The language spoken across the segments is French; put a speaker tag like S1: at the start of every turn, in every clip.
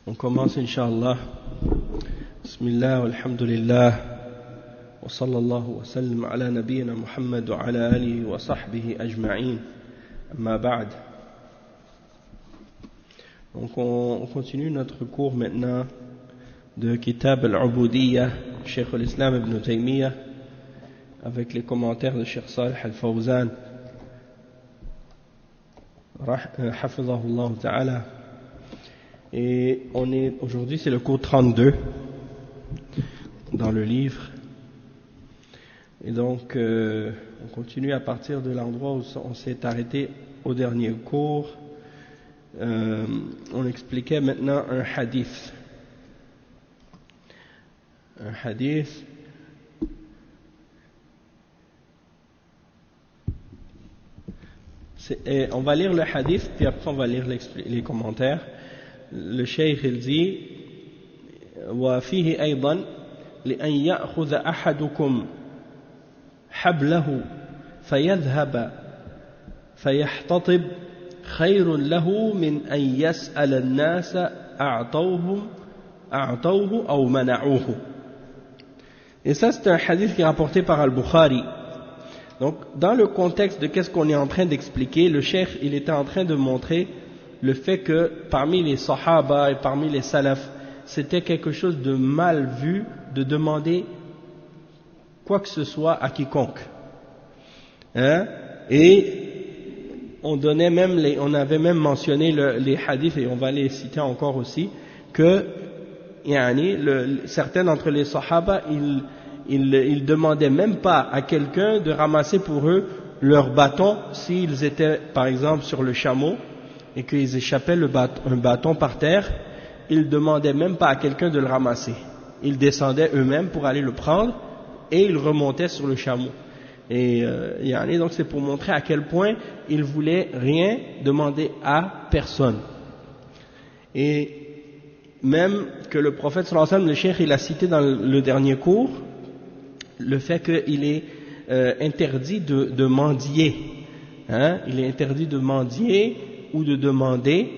S1: On commence Inch'Allah. Bismillah, walhamdulillah, wa sallallahu wa sallam ala nabiyyina Muhammad wa ala alihi wa sahbihi ajma'in. Amma ba'd. Donc on continue notre cours maintenant de Kitab al-Ubudiyya, Cheikh al-Islam ibn Taymiyyah, avec les commentaires de Cheikh Salih al-Fawzan, hafizahullah ta'ala. Et aujourd'hui c'est le cours 32 dans le livre, et donc on continue à partir de l'endroit où on s'est arrêté au dernier cours. On expliquait maintenant un hadith. On va lire le hadith, puis après on va lire les commentaires. Le cheikh il dit وفيه أيضا لأن يأخذ أحدكم حبله فيذهب فيحتطب خير له من أن يسأل الناس أعطوه أو منعوه. Et ça c'est un hadith qui est rapporté par Al-Bukhari. Donc dans le contexte de qu'est-ce qu'on est en train d'expliquer, le cheikh il était en train de montrer le fait que parmi les sahaba et parmi les salafs, c'était quelque chose de mal vu de demander quoi que ce soit à quiconque. Et on avait même mentionné les hadiths, et on va les citer encore aussi, que certains d'entre les sahaba, ils demandaient même pas à quelqu'un de ramasser pour eux leur bâton s'ils étaient par exemple sur le chameau et qu'ils échappaient un bâton par terre. Ils ne demandaient même pas à quelqu'un de le ramasser. Ils descendaient eux-mêmes pour aller le prendre et ils remontaient sur le chameau. Et donc c'est pour montrer à quel point ils voulaient rien demander à personne. Et même que le prophète sallallahu alayhi wa sallam, le cheikh il a cité dans le dernier cours le fait qu'il est interdit de mendier. Il est interdit de mendier ou de demander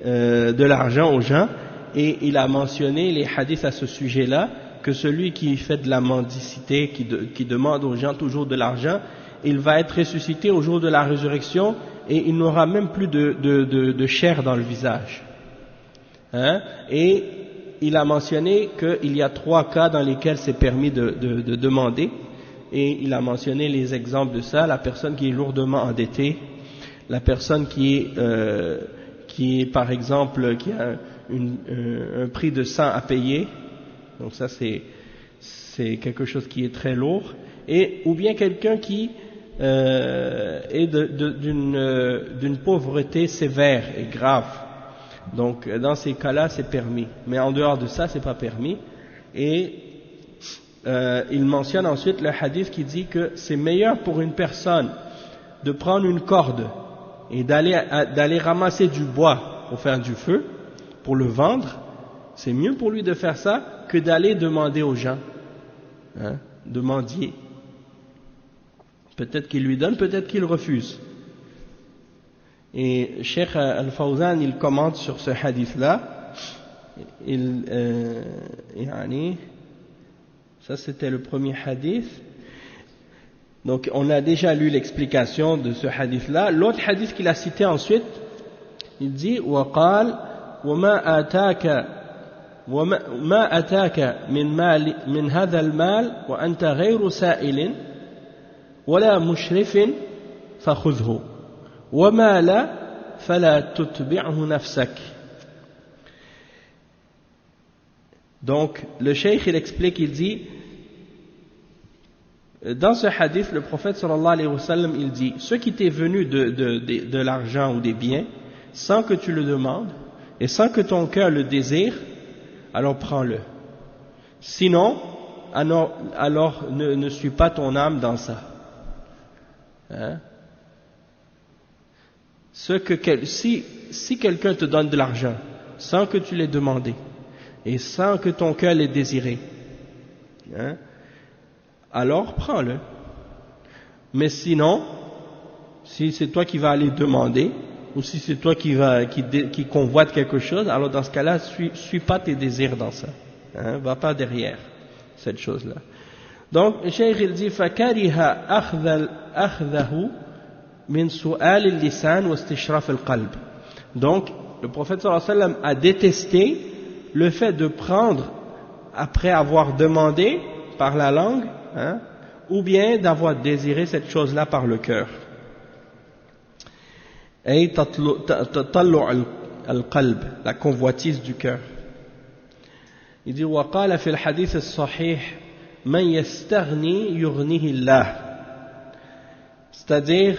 S1: de l'argent aux gens, et il a mentionné les hadiths à ce sujet-là, que celui qui fait de la mendicité, qui demande aux gens toujours de l'argent, il va être ressuscité au jour de la résurrection et il n'aura même plus de chair dans le visage. Et il a mentionné qu'il y a 3 cas dans lesquels c'est permis de demander, et il a mentionné les exemples de ça: la personne qui est lourdement endettée, la personne qui est par exemple qui a un prix de sang à payer, donc ça c'est quelque chose qui est très lourd, ou bien quelqu'un qui est d'une pauvreté sévère et grave. Donc dans ces cas-là c'est permis, mais en dehors de ça c'est pas permis. Et il mentionne ensuite le hadith qui dit que c'est meilleur pour une personne de prendre une corde et d'aller ramasser du bois pour faire du feu, pour le vendre. C'est mieux pour lui de faire ça que d'aller demander aux gens, de mendier. Peut-être qu'il lui donne, peut-être qu'il refuse. Et Cheikh Al-Fawzan il commente sur ce hadith-là. Ça c'était le premier hadith. Donc on a déjà lu l'explication de ce hadith-là. L'autre hadith qu'il a cité ensuite, il dit وقال وما أتاك من هذا المال وأنت غير سائل ولا مشرف فخذه وما لا فلا تتبعه نفسك. Donc le cheikh il explique, il dit dans ce hadith, le prophète sallallahu alayhi wa sallam il dit: ce qui t'est venu de l'argent ou des biens sans que tu le demandes et sans que ton cœur le désire, alors prends-le. Sinon, alors ne suis pas ton âme dans ça. Si quelqu'un te donne de l'argent sans que tu l'aies demandé et sans que ton cœur l'ait désiré, alors prends-le. Mais sinon, si c'est toi qui vas aller demander ou si c'est toi qui convoite quelque chose, alors dans ce cas-là, suis pas tes désirs dans ça. Hein, va pas derrière cette chose-là. Donc, le cheikh il dit فَكَرِهَ أَخْذَهُ مِنْ سُؤَالِ اللِّسَانِ وَاسْتِشْرَافِ الْقَلْبِ. Donc, le prophète sallallahu alayhi wa sallam a détesté le fait de prendre après avoir demandé par la langue, hein, ou bien d'avoir désiré cette chose-là par le cœur. Et تطلع القلب, la convoitise du cœur. Il dit وقال في الحديث الصحيح من يستغني يغنيه الله. C'est-à-dire,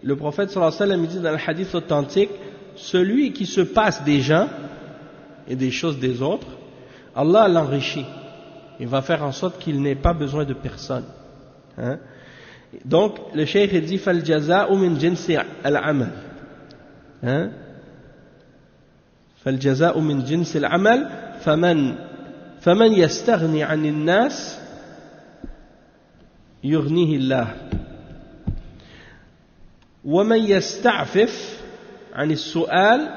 S1: le prophète sallallahu alayhi wa sallam dit dans le hadith authentique, celui qui se passe des gens et des choses des autres, Allah l'enrichit. Il va faire en sorte qu'il n'ait pas besoin de personne. Hein? Donc, le cheikh dit فَالْجَزَاءُ مِنْ جِنْسِ الْعَمَلِ. Hein? فَالْجَزَاءُ مِنْ جِنْسِ الْعَمَلِ فَمَنْ يَسْتَغْنِي عَنِ النَّاسِ يُغْنِهِ اللَّهِ وَمَنْ يَسْتَعْفِفْ عن السؤال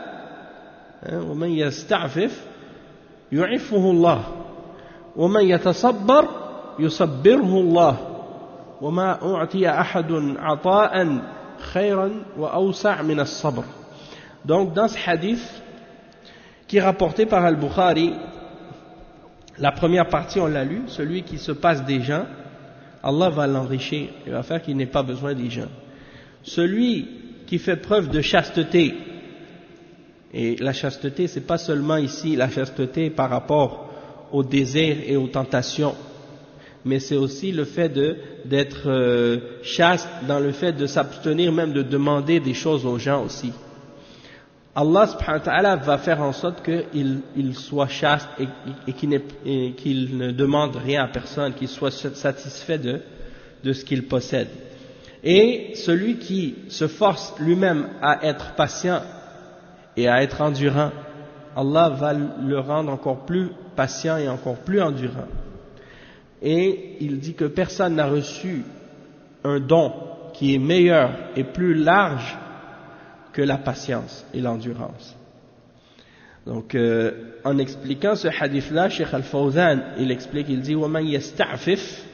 S1: ومن يستعفف يعفه الله ومن يتصبر يصبره الله وما أعطي أحد عطاء خيرا وأوسع من الصبر. Donc dans ce hadith qui est rapporté par Al-Bukhari, la première partie on l'a lu, celui qui se passe des gens, Allah va l'enrichir, il va faire qu'il n'ait pas besoin des gens. Celui qui fait preuve de chasteté, et la chasteté c'est pas seulement ici la chasteté par rapport aux désirs et aux tentations, mais c'est aussi le fait d'être chaste dans le fait de s'abstenir même de demander des choses aux gens aussi. Allah subhanahu wa ta'ala va faire en sorte qu'il soit chaste et qu'il ne demande rien à personne, qu'il soit satisfait de ce qu'il possède. Et celui qui se force lui-même à être patient et à être endurant, Allah va le rendre encore plus patient et encore plus endurant. Et il dit que personne n'a reçu un don qui est meilleur et plus large que la patience et l'endurance. Donc, en expliquant ce hadith-là, Cheikh Al-Fawzan, il explique, il dit « وَمَنْ يَسْتَعْفِفْ »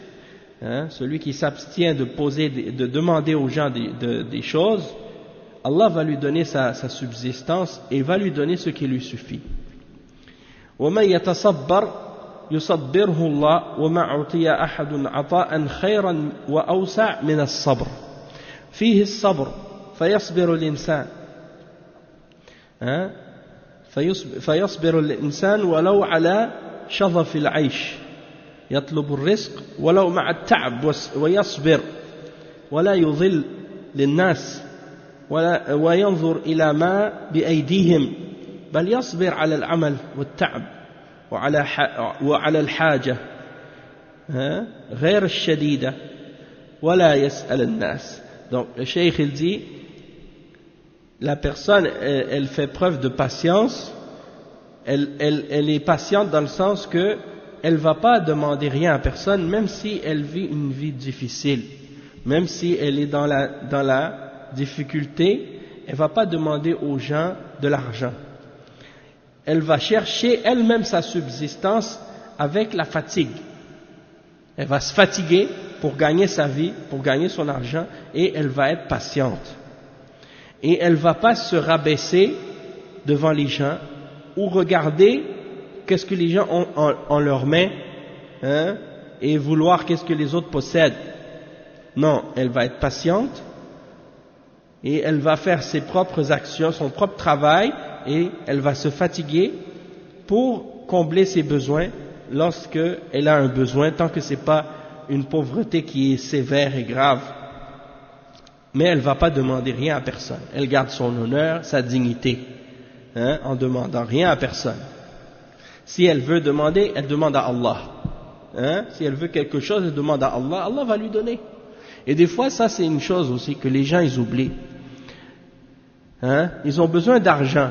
S1: Hein, celui qui s'abstient de demander aux gens des choses, Allah va lui donner sa subsistance et va lui donner ce qui lui suffit. وَمَنْ يَتَصَبَّرْ يُصَبِّرْهُ اللَّهُ وَمَا أُعْطِيَ أَحَدٌ عَطَاءً خَيْرًا وَأَوْسَعَ مِنَ الصَّبْرِ فيه الصبر فيصبر الإنسان فيصبر الإنسان ولو على شظف العيش يطلب الرزق ولو مع التعب ويصبر ولا يضل للناس وينظر إلى ما بأيديهم بل يصبر على العمل والتعب وعلى الحاجة غير الشديدة ولا يسأل الناس. Donc le cheikh il dit, la personne elle fait preuve de patience, elle est patiente dans le sens que elle va pas demander rien à personne, même si elle vit une vie difficile, même si elle est dans la difficulté, elle va pas demander aux gens de l'argent. Elle va chercher elle-même sa subsistance avec la fatigue. Elle va se fatiguer pour gagner sa vie, pour gagner son argent, et elle va être patiente. Et elle va pas se rabaisser devant les gens ou regarder qu'est-ce que les gens ont en leurs mains, hein, et vouloir qu'est-ce que les autres possèdent. Non, elle va être patiente et elle va faire ses propres actions, son propre travail, et elle va se fatiguer pour combler ses besoins lorsqu'elle a un besoin, tant que c'est pas une pauvreté qui est sévère et grave. Mais elle va pas demander rien à personne. Elle garde son honneur, sa dignité, hein, en demandant rien à personne. Si elle veut demander, elle demande à Allah. Hein? Si elle veut quelque chose, elle demande à Allah, Allah va lui donner. Et des fois, ça c'est une chose aussi que les gens ils oublient. Hein? Ils ont besoin d'argent.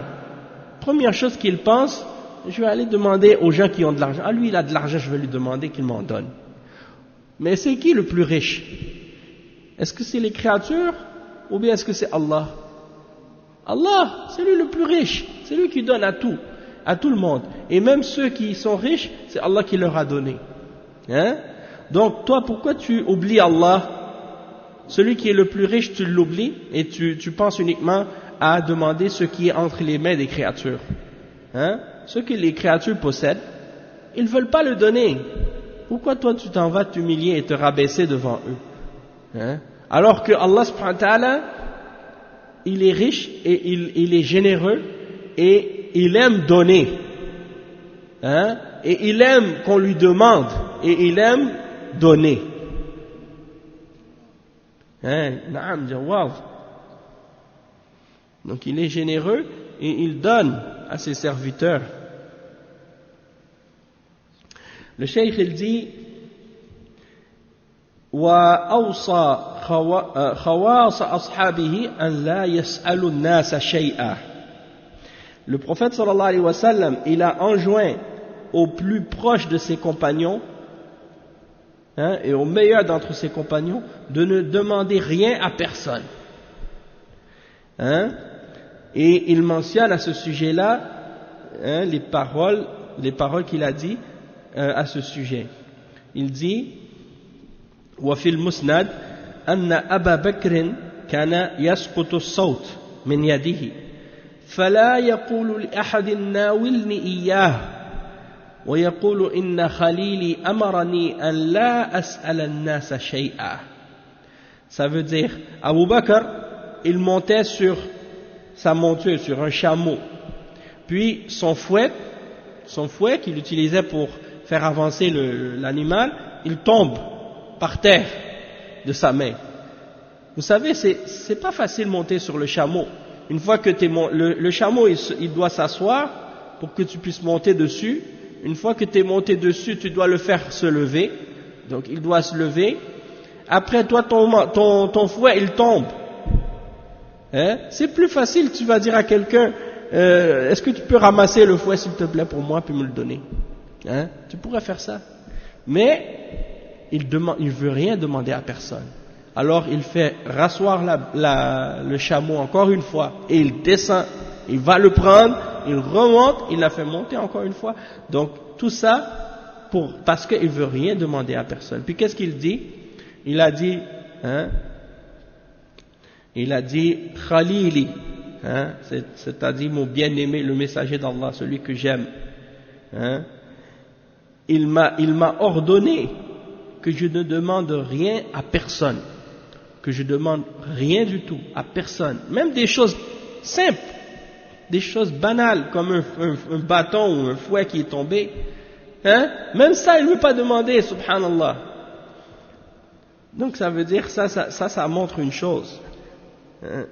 S1: Première chose qu'ils pensent, je vais aller demander aux gens qui ont de l'argent. Ah lui il a de l'argent, je vais lui demander qu'il m'en donne. Mais c'est qui le plus riche? Est-ce que c'est les créatures ou bien est-ce que c'est Allah? Allah, c'est lui le plus riche, c'est lui qui donne à tout le monde. Et même ceux qui sont riches, c'est Allah qui leur a donné. Hein? Donc toi, pourquoi tu oublies Allah? Celui qui est le plus riche, tu l'oublies et tu penses uniquement à demander ce qui est entre les mains des créatures. Hein? Ce que les créatures possèdent, ils ne veulent pas le donner. Pourquoi toi tu t'en vas t'humilier et te rabaisser devant eux? Hein? Alors que Allah subhanahu wa ta'ala, il est riche et il est généreux et il aime donner. Hein? Et il aime qu'on lui demande et il aime donner. Hein? Naam, jawab. Donc il est généreux et il donne à ses serviteurs. Le cheikh il dit وأوصى خواص أصحابه أن لا يسألوا الناس شيئا. Le prophète sallallahu alayhi wa sallam, il a enjoint aux plus proches de ses compagnons, hein, et aux meilleurs d'entre ses compagnons, de ne demander rien à personne. Hein, et il mentionne à ce sujet-là, hein, les paroles qu'il a dit à ce sujet. Il dit وفي المسند أن أبا بكر كان يسقط الصوت من يده فلا يقول لأحد ناولني إياه ويقول إن خليلي أمرني أن لا أسأل الناس شيئا. Ça veut dire, Abu Bakr, il montait sur sa monture, sur un chameau, puis son fouet qu'il utilisait pour faire avancer l'animal, il tombe par terre de sa main. Vous savez, c'est pas facile de monter sur le chameau. Une fois que le chameau il doit s'asseoir pour que tu puisses monter dessus. Une fois que tu es monté dessus, tu dois le faire se lever. Donc il doit se lever. Après toi, ton fouet il tombe. Hein? C'est plus facile, tu vas dire à quelqu'un, est-ce que tu peux ramasser le fouet s'il te plaît pour moi puis me le donner? Hein? Tu pourrais faire ça. Mais il veut rien demander à personne. Alors il fait rasseoir le chameau encore une fois et il descend, il va le prendre, il remonte, il l'a fait monter encore une fois. Donc tout ça parce qu'il veut rien demander à personne. Puis qu'est-ce qu'il dit? Il a dit Khalili, hein, c'est-à-dire mon bien-aimé, le messager d'Allah, celui que j'aime. Hein, il m'a ordonné que je ne demande rien à personne, que je demande rien du tout à personne, même des choses simples, des choses banales comme un bâton ou un fouet qui est tombé, hein, même ça il ne veut pas demander, subhanallah. Donc ça veut dire, ça montre une chose. Hein,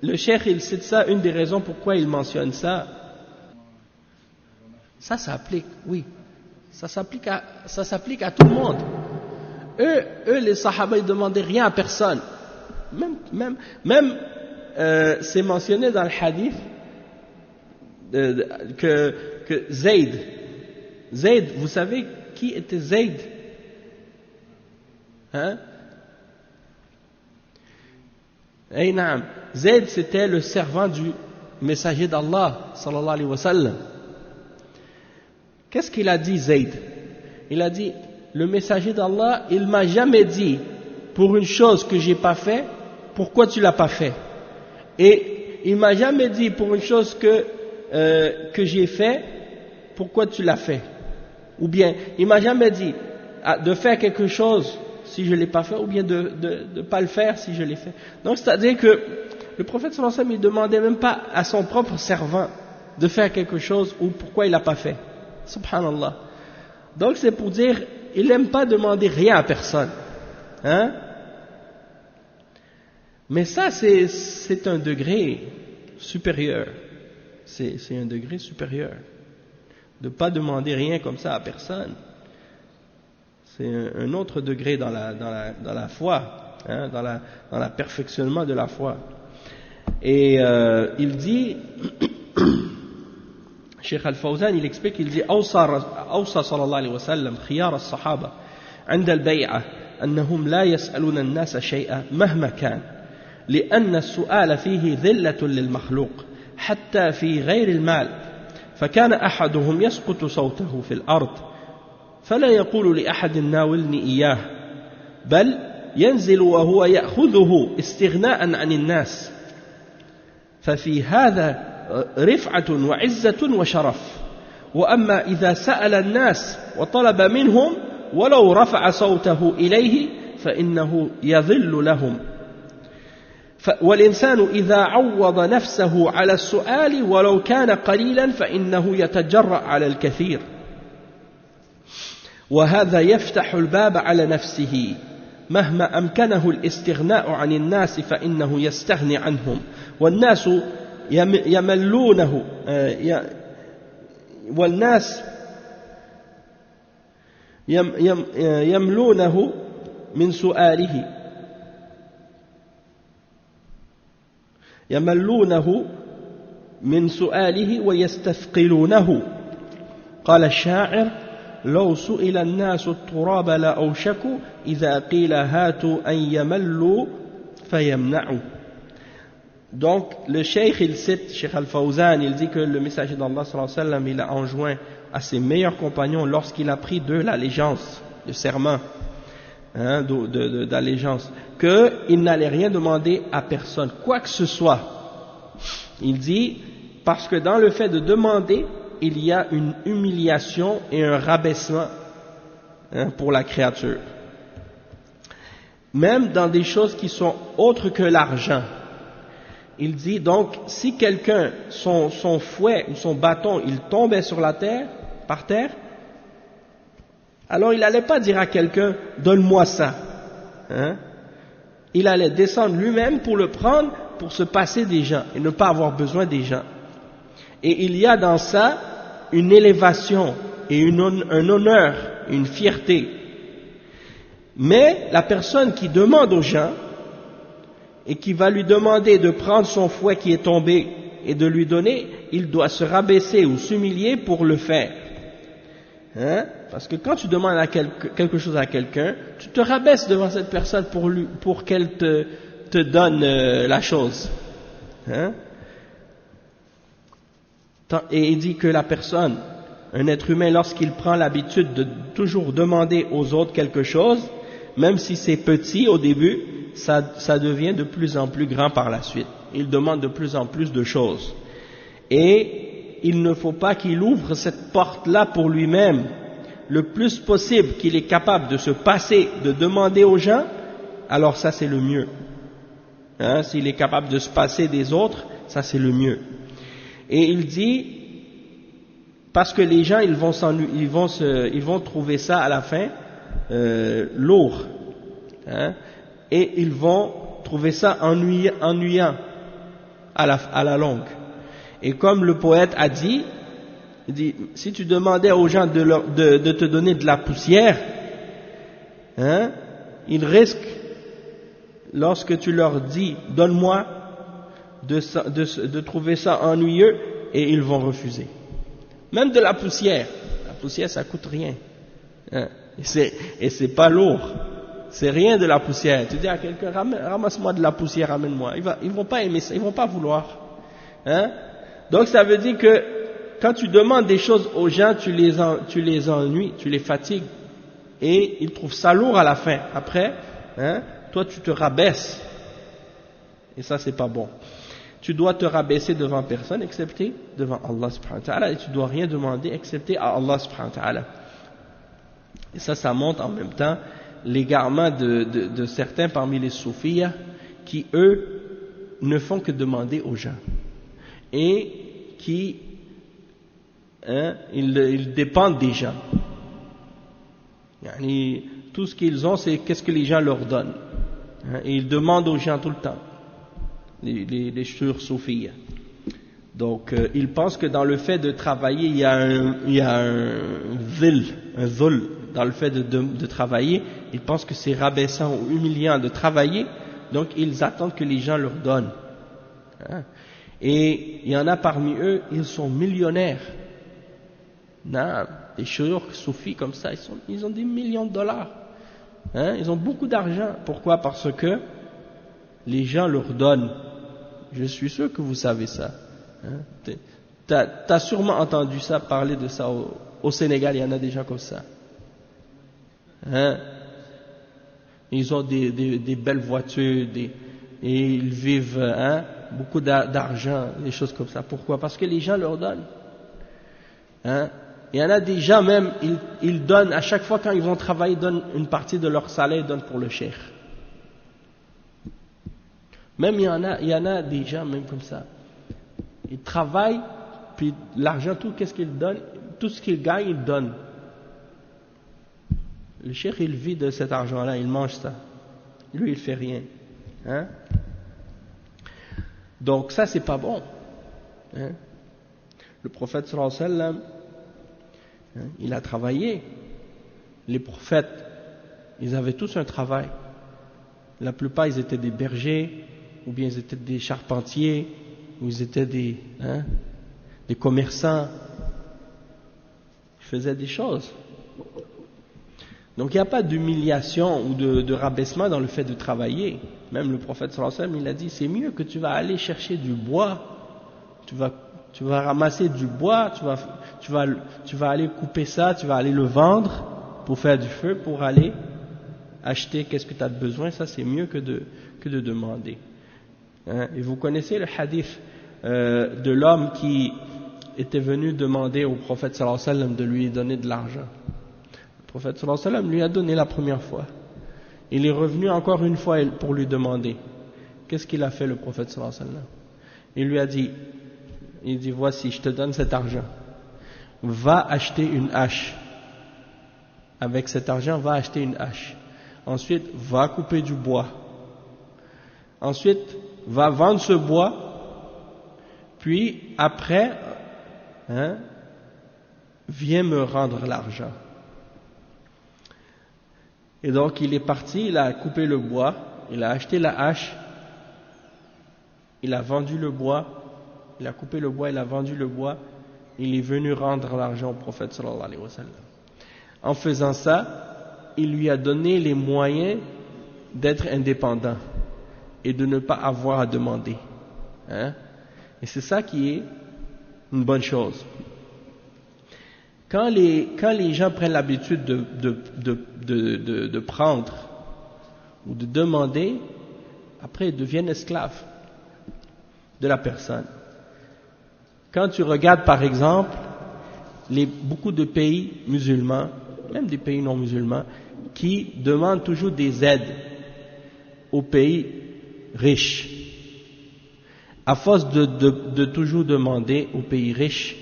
S1: le cheikh il cite ça, une des raisons pourquoi il mentionne ça. Ça s'applique, oui, ça s'applique à tout le monde. Eux, les sahaba, ils ne demandaient rien à personne. Même c'est mentionné dans le hadith que Zayd, vous savez qui était Zayd? Hein? Zayd, c'était le servant du messager d'Allah, sallallahu alayhi wa sallam. Qu'est-ce qu'il a dit, Zayd? Il a dit, le messager d'Allah, il m'a jamais dit, pour une chose que j'ai pas fait, pourquoi tu l'as pas fait? Et il m'a jamais dit, pour une chose que j'ai fait, pourquoi tu l'as fait? Ou bien, il m'a jamais dit de faire quelque chose si je l'ai pas fait, ou bien de pas le faire si je l'ai fait. Donc, c'est-à-dire que le prophète sallallahu alayhi wa sallam, il demandait même pas à son propre servant de faire quelque chose ou pourquoi il l'a pas fait. Subhanallah. Donc, c'est pour dire, il n'aime pas demander rien à personne. Hein? Mais ça, c'est un degré supérieur. C'est un degré supérieur. De ne pas demander rien comme ça à personne. C'est un autre degré dans la foi, hein, dans la perfectionnement de la foi. Et il dit, Cheikh Al-Fawzan, il explique, il dit, أوصى صلى الله عليه وسلم خيار الصحابة عند البيعة أنهم لا يسألون الناس شيئا مهما كان لأن السؤال فيه ذلة للمخلوق حتى في غير المال فكان أحدهم يسقط صوته في الأرض فلا يقول لأحد ناولني إياه بل ينزل وهو يأخذه استغناء عن الناس ففي هذا رفعة وعزة وشرف وأما إذا سأل الناس وطلب منهم ولو رفع صوته إليه فإنه يذل لهم والإنسان إذا عوض نفسه على السؤال ولو كان قليلا فإنه يتجرأ على الكثير وهذا يفتح الباب على نفسه مهما أمكنه الاستغناء عن الناس فإنه يستغني عنهم والناس يملونه والناس يملونه من سؤاله ويستثقلونه قال الشاعر لو سئل الناس التراب لأوشكوا إذا قيل هاتوا أن يملوا فيمنعوا. Donc le cheikh il cite, Cheikh Al-Fawzan, il dit que le messager d'Allah sallallahu alayhi wa sallam il a enjoint à ses meilleurs compagnons lorsqu'il a pris d'eux l'allégeance, le serment d'allégeance, qu'il n'allait rien demander à personne, quoi que ce soit. Il dit, parce que dans le fait de demander, il y a une humiliation et un rabaissement pour la créature. Même dans des choses qui sont autres que l'argent. Il dit donc, si quelqu'un, son fouet ou son bâton, il tombait sur la terre, par terre, alors il n'allait pas dire à quelqu'un, donne-moi ça. Il allait descendre lui-même pour le prendre, pour se passer des gens et ne pas avoir besoin des gens. Et il y a dans ça une élévation et un honneur, une fierté. Mais la personne qui demande aux gens et qui va lui demander de prendre son fouet qui est tombé et de lui donner, il doit se rabaisser ou s'humilier pour le faire. Parce que quand tu demandes quelque chose à quelqu'un, tu te rabaisses devant cette personne pour qu'elle te donne la chose. Et il dit que la personne, un être humain, lorsqu'il prend l'habitude de toujours demander aux autres quelque chose, même si c'est petit au début, ça devient de plus en plus grand par la suite. Il demande de plus en plus de choses. Et il ne faut pas qu'il ouvre cette porte-là pour lui-même. Le plus possible qu'il est capable de se passer, de demander aux gens, alors ça c'est le mieux. S'il est capable de se passer des autres, ça c'est le mieux. Et il dit, parce que les gens ils vont trouver ça à la fin lourd, et ils vont trouver ça ennuyant à la longue. Et comme le poète a dit, il dit, si tu demandais aux gens de te donner de la poussière, ils risquent, lorsque tu leur dis donne-moi, de trouver ça ennuyeux, et ils vont refuser. Même de la poussière ça coûte rien, et c'est pas lourd, c'est rien de la poussière. Tu dis à quelqu'un ramasse-moi de la poussière, ramène-moi, ils vont pas aimer ça, ils vont pas vouloir. Donc ça veut dire que quand tu demandes des choses aux gens, tu les ennuies, tu les fatigues, et ils trouvent ça lourd à la fin. Après, toi tu te rabaisses, et ça c'est pas bon. Tu dois te rabaisser devant personne excepté devant Allah subhanahu wa ta'ala, et tu dois rien demander excepté à Allah subhanahu wa ta'ala. Et ça montre en même temps l'égarement de certains parmi les soufis qui eux ne font que demander aux gens et qui ils dépendent des gens. Tout ce qu'ils ont, c'est qu'est-ce que les gens leur donnent. Et ils demandent aux gens tout le temps, les soufis. Donc, ils pensent que dans le fait de travailler, il y a un dhul, dans le fait de travailler. Ils pensent que c'est rabaissant ou humiliant de travailler, donc ils attendent que les gens leur donnent. Et il y en a parmi eux, ils sont millionnaires. Des chouyours soufis comme ça, ils ont des millions de dollars. Ils ont beaucoup d'argent. Pourquoi? Parce que les gens leur donnent. Je suis sûr que vous savez ça. Hein? T'as sûrement entendu ça, parler de ça au Sénégal, il y en a des gens comme ça. Hein? Ils ont des belles voitures, et ils vivent beaucoup d'argent, des choses comme ça. Pourquoi? Parce que les gens leur donnent. Hein? Il y en a des gens même, ils donnent, à chaque fois quand ils vont travailler, ils donnent une partie de leur salaire, ils donnent pour le cheikh. Même il y en a des gens même comme ça. Ils travaillent, puis l'argent, tout, qu'est-ce qu'ils donnent? Tout ce qu'ils gagnent, ils donnent. Le cheikh, il vit de cet argent-là, il mange ça. Lui, il fait rien. Hein? Donc ça, c'est pas bon. Hein? Le prophète sallallahu alayhi wa sallam, il a travaillé. Les prophètes, ils avaient tous un travail. La plupart, ils étaient des bergers, ou bien ils étaient des charpentiers, ou ils étaient des commerçants. Ils faisaient des choses. Donc il n'y a pas d'humiliation ou de rabaissement dans le fait de travailler. Même le prophète sallallahu alayhi wa sallam, il a dit, c'est mieux que tu vas aller chercher du bois, tu vas ramasser du bois, tu vas aller couper ça, tu vas aller le vendre pour faire du feu, pour aller acheter qu'est-ce que tu as besoin. Ça, c'est mieux que de demander. Hein? Et vous connaissez le hadith de l'homme qui était venu demander au prophète sallallahu alayhi wa sallam de lui donner de l'argent. Le prophète sallallahu alayhi wa sallam lui a donné la première fois. Il est revenu encore une fois pour lui demander. Qu'est-ce qu'il a fait, le prophète sallallahu alayhi wa sallam? Il lui a dit, voici, je te donne cet argent. Va acheter une hache. Avec cet argent, va acheter une hache. Ensuite, va couper du bois. Ensuite, va vendre ce bois. Puis, après, viens me rendre l'argent. Et donc, il est parti, il a coupé le bois, il a acheté la hache, il a vendu le bois, il a coupé le bois, il a vendu le bois, il est venu rendre l'argent au prophète sallallahu alayhi wa sallam. En faisant ça, il lui a donné les moyens d'être indépendant et de ne pas avoir à demander. Hein? Et c'est ça qui est une bonne chose. Quand les gens prennent l'habitude de prendre ou de demander, après ils deviennent esclaves de la personne. Quand tu regardes par exemple beaucoup de pays musulmans, même des pays non musulmans, qui demandent toujours des aides aux pays riches. À force de toujours demander aux pays riches,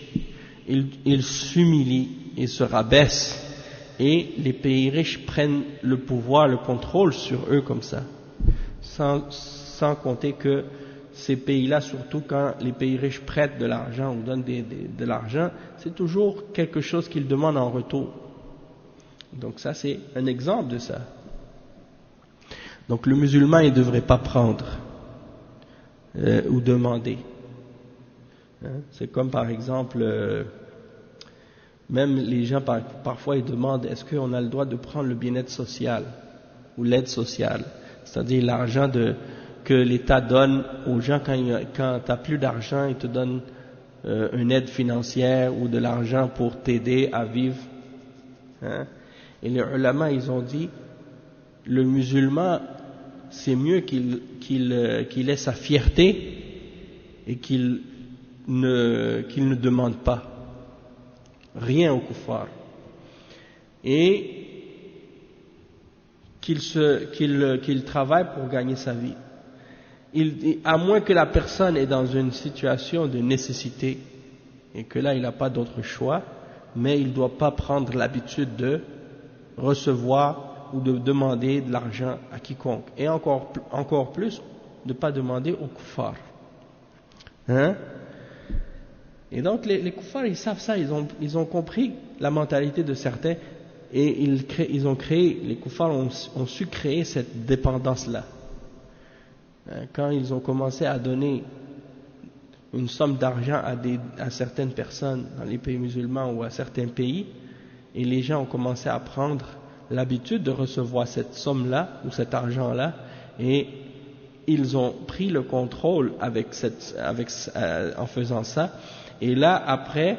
S1: ils s'humilient et se rabaissent, et les pays riches prennent le pouvoir, le contrôle sur eux comme ça, sans compter que ces pays-là, surtout quand les pays riches prêtent de l'argent ou donnent de l'argent, c'est toujours quelque chose qu'ils demandent en retour. Donc ça, c'est un exemple de ça. Donc le musulman, il ne devrait pas prendre ou demander. C'est comme par exemple, même les gens parfois ils demandent, est-ce qu'on a le droit de prendre le bien-être social ou l'aide sociale, c'est-à-dire l'argent que l'État donne aux gens quand tu n'as plus d'argent, il te donne une aide financière ou de l'argent pour t'aider à vivre. Hein? Et les ulama, ils ont dit, le musulman, c'est mieux qu'il ait sa fierté et qu'il ne demande pas rien au kuffar, et qu'il travaille pour gagner sa vie. À moins que la personne est dans une situation de nécessité et que là il n'a pas d'autre choix, mais il ne doit pas prendre l'habitude de recevoir ou de demander de l'argent à quiconque, et encore plus de ne pas demander aux kuffar. Hein? Et donc les kuffars, ils savent ça, ils ont compris la mentalité de certains, et les kuffars ont su créer cette dépendance-là. Quand ils ont commencé à donner une somme d'argent à certaines personnes dans les pays musulmans ou à certains pays, et les gens ont commencé à prendre l'habitude de recevoir cette somme-là ou cet argent-là, et ils ont pris le contrôle en faisant ça, et là après,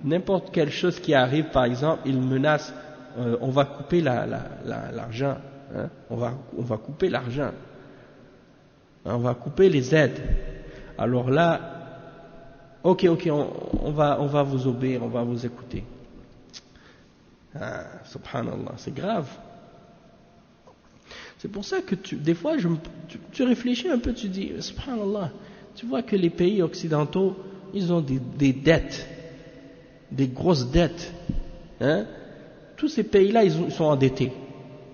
S1: n'importe quelle chose qui arrive, par exemple, ils menacent, on va couper l'argent, hein, on va couper l'argent, on va couper les aides. Alors là, ok, on va vous obéir, on va vous écouter. Ah, subhanallah, c'est grave. C'est pour ça que des fois, tu réfléchis un peu, tu dis, subhanallah, tu vois que les pays occidentaux, ils ont des dettes, des grosses dettes. Hein? Tous ces pays-là, ils sont endettés.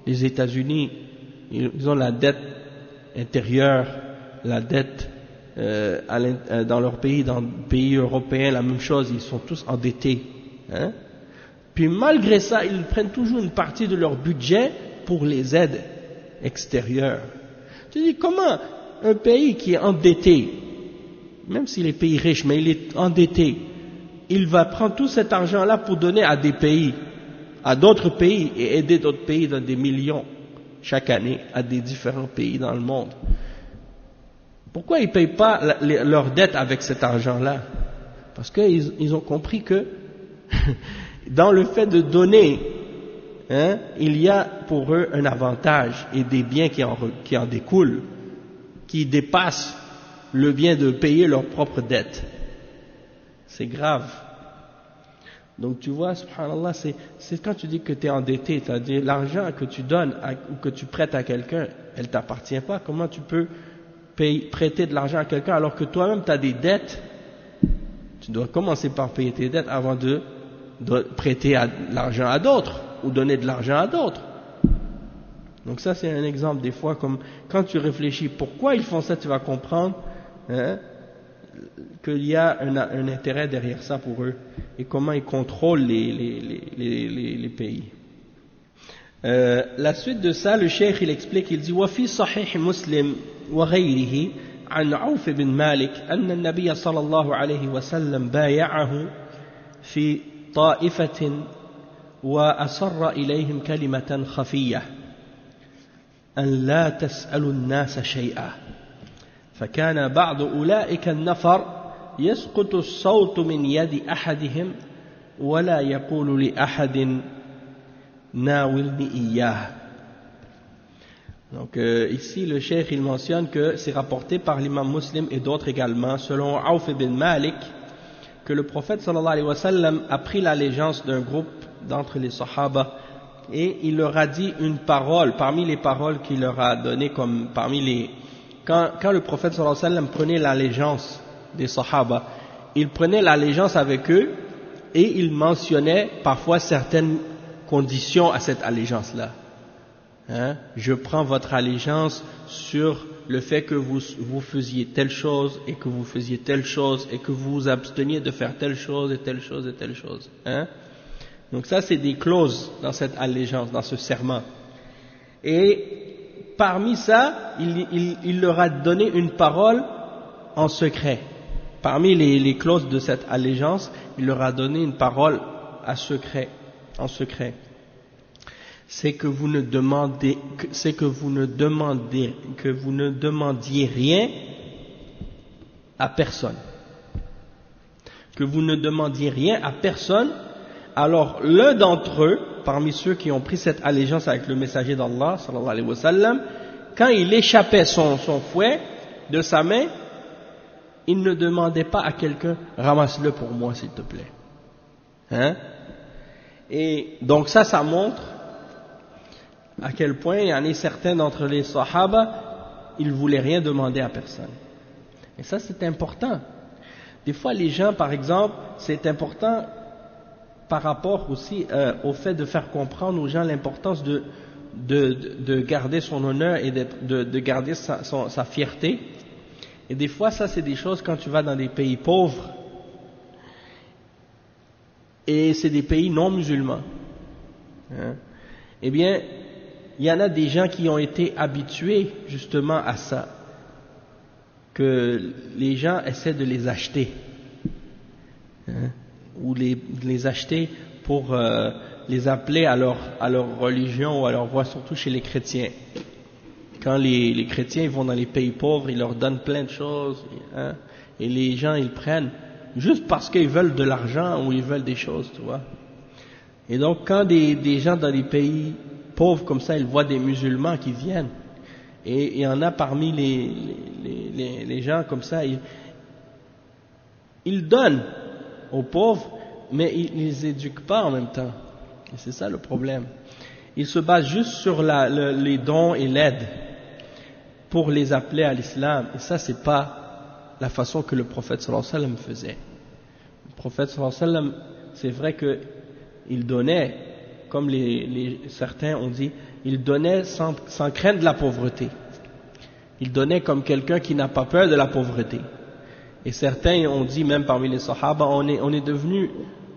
S1: Les États-Unis, ils ont la dette intérieure, la dette dans leur pays, dans le pays européen, la même chose, ils sont tous endettés. Hein? Puis malgré ça, ils prennent toujours une partie de leur budget pour les aides extérieures. Tu dis, comment un pays qui est endetté, même s'il est pays riche, mais il est endetté, il va prendre tout cet argent-là pour donner à des pays, à d'autres pays, et aider d'autres pays dans des millions chaque année, à des différents pays dans le monde. Pourquoi ils ne payent pas leurs dettes avec cet argent-là? Parce qu'ils ont compris que dans le fait de donner, hein, il y a pour eux un avantage et des biens qui en découlent, qui dépassent le bien de payer leurs propres dettes. C'est grave. Donc tu vois, subhanallah, c'est quand tu dis que tu es endetté, c'est-à-dire l'argent que tu donnes ou que tu prêtes à quelqu'un, elle ne t'appartient pas. Comment tu peux prêter de l'argent à quelqu'un alors que toi-même tu as des dettes? Tu dois commencer par payer tes dettes avant de prêter l'argent à d'autres ou donner de l'argent à d'autres. Donc ça c'est un exemple des fois, comme quand tu réfléchis pourquoi ils font ça, tu vas comprendre, hein, qu'il y a un intérêt derrière ça pour eux et comment ils contrôlent les pays. La suite de ça, le cheikh il explique, il dit وفي صحيح مسلم وغيره عن عوف بن مالك أن النبي صلى الله عليه وسلم بايعه في طائفة وأسر إليهم كلمة خفية أن لا تسألوا الناس شيئا فكان بعض أولئك النفر يسقط الصوت من يد أحدهم ولا يقول لأحد ناولني إياه. Donc ici le cheikh il mentionne que c'est rapporté par l'imam Muslim et d'autres également selon Auf ibn Malik que le prophète sallallahu alayhi wa sallam a pris l'allégeance d'un groupe d'entre les sahaba et il leur a dit une parole parmi les paroles qu'il leur a données, comme parmi les quand le prophète sallallahu alayhi wa sallam prenait l'allégeance des sahaba, il prenait l'allégeance avec eux et il mentionnait parfois certaines conditions à cette allégeance là. Hein? Je prends votre allégeance sur le fait que vous faisiez telle chose et que vous faisiez telle chose et que vous vous absteniez de faire telle chose et telle chose et telle chose. Hein? Donc ça c'est des clauses dans cette allégeance, dans ce serment. Et parmi ça, il leur a donné une parole en secret. Parmi les clauses de cette allégeance, il leur a donné une parole en secret. C'est que vous ne demandiez rien à personne. Que vous ne demandiez rien à personne. Alors l'un d'entre eux, parmi ceux qui ont pris cette allégeance avec le messager d'Allah, sallallahu alayhi wa sallam, quand il échappait son fouet de sa main, il ne demandait pas à quelqu'un, ramasse-le pour moi s'il te plaît. Hein? Et donc ça montre à quel point il y en a certains d'entre les sahaba, ils ne voulaient rien demander à personne. Et ça c'est important. Des fois les gens, par exemple, c'est important par rapport aussi au fait de faire comprendre aux gens l'importance de garder son honneur et de garder sa fierté. Et des fois ça c'est des choses quand tu vas dans des pays pauvres et c'est des pays non musulmans. Hein? Eh bien il y en a des gens qui ont été habitués justement à ça, que les gens essaient de les acheter, hein, ou les acheter pour les appeler à leur religion ou à leur voie, surtout chez les chrétiens. quand les chrétiens ils vont dans les pays pauvres, ils leur donnent plein de choses, hein, et les gens ils prennent juste parce qu'ils veulent de l'argent ou ils veulent des choses, tu vois. Et donc quand des gens dans les pays pauvres comme ça, ils voient des musulmans qui viennent, et il y en a parmi les gens comme ça, ils donnent aux pauvres, mais ils ne les éduquent pas en même temps. Et c'est ça le problème. Ils se basent juste sur les dons et l'aide pour les appeler à l'islam. Et ça, c'est pas la façon que le prophète sallallahu alayhi wa sallam faisait. Le prophète sallallahu alayhi wa sallam, c'est vrai qu'il donnait, comme certains ont dit, il donnait sans craindre la pauvreté. Il donnait comme quelqu'un qui n'a pas peur de la pauvreté. Et certains ont dit, même parmi les sahaba, on est devenu,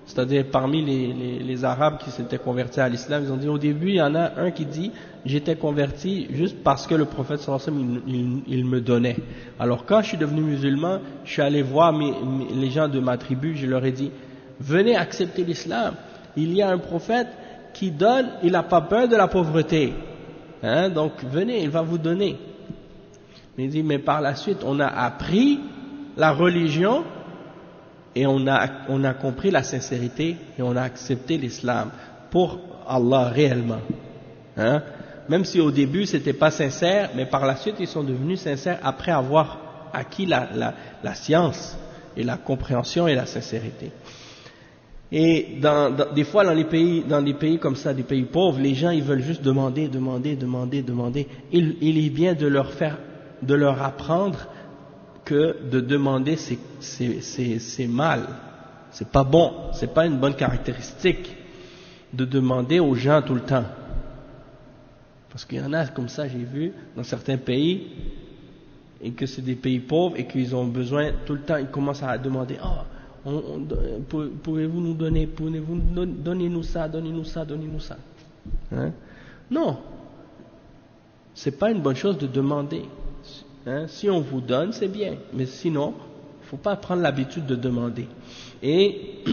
S1: c'est-à-dire parmi les Arabes qui s'étaient convertis à l'islam, ils ont dit au début, il y en a un qui dit, j'étais converti juste parce que le prophète sallallahu alayhi wa sallam, il me donnait. Alors quand je suis devenu musulman, je suis allé voir les gens de ma tribu, je leur ai dit, venez accepter l'islam. Il y a un prophète qui donne, il n'a pas peur de la pauvreté. Hein, donc venez, il va vous donner. Il dit, mais par la suite, on a appris la religion, et on a compris la sincérité, et on a accepté l'islam pour Allah réellement. Hein? Même si au début c'était pas sincère, mais par la suite ils sont devenus sincères après avoir acquis la science et la compréhension et la sincérité. Et des fois dans des pays comme ça, des pays pauvres, les gens ils veulent juste demander. Il est bien de leur apprendre que de demander c'est mal, c'est pas bon, c'est pas une bonne caractéristique de demander aux gens tout le temps. Parce qu'il y en a comme ça, j'ai vu dans certains pays, et que c'est des pays pauvres et qu'ils ont besoin tout le temps, ils commencent à demander, pouvez-vous nous donner, donnez-nous ça. Hein? Non, c'est pas une bonne chose de demander. Hein, si on vous donne, c'est bien, mais sinon, il ne faut pas prendre l'habitude de demander. Et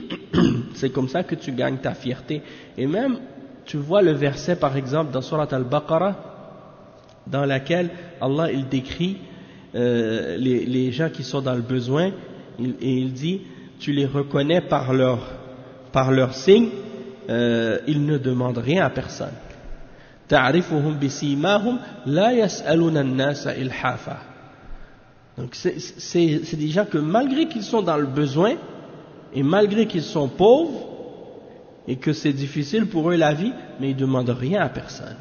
S1: c'est comme ça que tu gagnes ta fierté. Et même, tu vois le verset par exemple dans Surat Al-Baqarah, dans laquelle Allah il décrit les gens qui sont dans le besoin, et il dit, tu les reconnais par leur signe, ils ne demandent rien à personne. تعرفهم بسيماهم لا يسألون الناس إلحافا. Donc c'est des gens que malgré qu'ils sont dans le besoin et malgré qu'ils sont pauvres et que c'est difficile pour eux la vie, mais ils ne demandent rien à personne.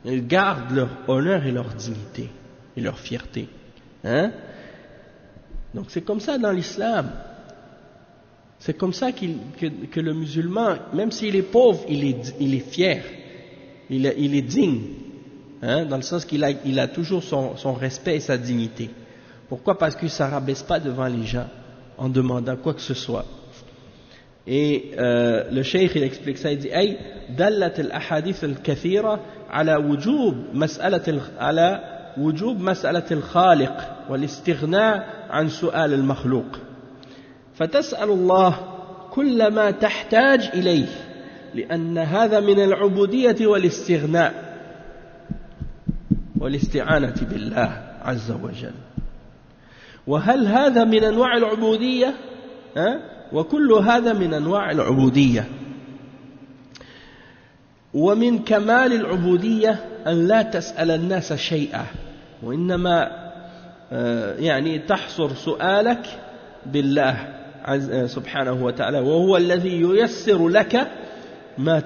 S1: Ils gardent leur honneur et leur dignité et leur fierté. Hein? Donc c'est comme ça dans l'islam. C'est comme ça que le musulman, même s'il est pauvre, il est fier. Il est digne, hein, dans le sens qu'il a toujours son respect et sa dignité. Pourquoi? Parce qu'il ne s'arabaisse pas devant les gens en demandant quoi que ce soit. Et le cheikh il explique ça, il dit أي دلت الأحاديث الكثيرة على وجوب مسألة الخالق والاستغناء عن سؤال المخلوق فتسأل الله كل ما تحتاج إليه لأن هذا من العبودية والاستغناء والاستعانة بالله عز وجل. وهل هذا من أنواع العبودية؟ وكل هذا من أنواع العبودية. ومن كمال العبودية أن لا تسأل الناس شيئا، وإنما يعني تحصر سؤالك بالله سبحانه وتعالى، وهو الذي ييسر لك ما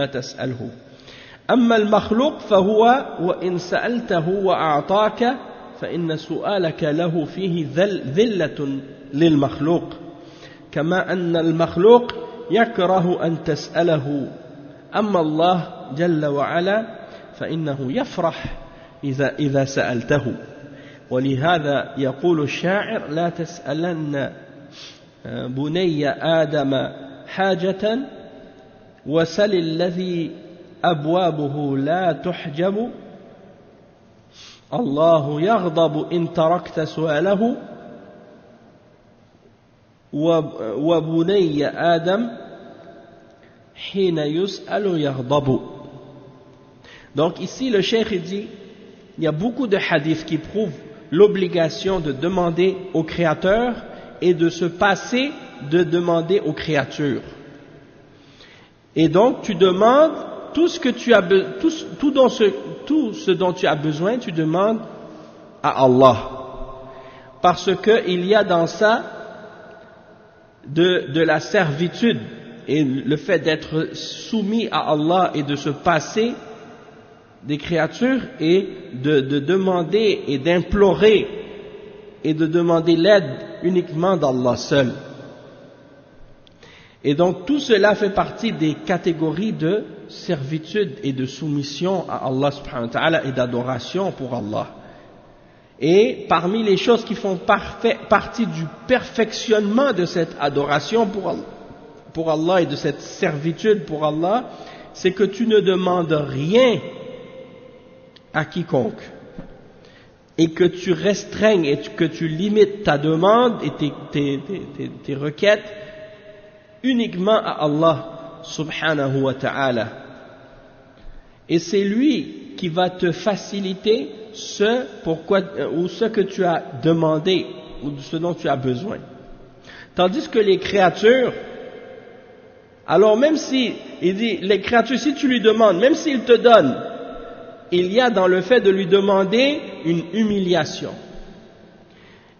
S1: تسأله. أما المخلوق فهو وإن سألته وأعطاك فإن سؤالك له فيه ذلة للمخلوق، كما أن المخلوق يكره أن تسأله. أما الله جل وعلا فإنه يفرح إذا سألته. ولهذا يقول الشاعر لا تسألن بني آدم حاجة وسل الذي أبوابه لا تحجب، الله يغضب إن تركت سؤاله وبني آدم حين يسأل يغضب. Donc ici le cheikh dit il y a beaucoup de hadiths qui prouvent l'obligation de demander au Créateur et de se passer de demander aux créatures. Et donc tu demandes tout ce dont tu as besoin, tu demandes à Allah. Parce qu'il y a dans ça de la servitude, et le fait d'être soumis à Allah et de se passer des créatures et de demander et d'implorer et de demander l'aide uniquement d'Allah seul. Et donc tout cela fait partie des catégories de servitude et de soumission à Allah subhanahu wa ta'ala et d'adoration pour Allah. Et parmi les choses qui font partie du perfectionnement de cette adoration pour Allah et de cette servitude pour Allah, c'est que tu ne demandes rien à quiconque et que tu restreignes et que tu limites ta demande et tes requêtes uniquement à Allah subhanahu wa ta'ala. Et c'est lui qui va te faciliter ce que tu as demandé ou ce dont tu as besoin. Tandis que les créatures, alors même si, il dit, les créatures, si tu lui demandes, même s'il te donne, il y a dans le fait de lui demander une humiliation.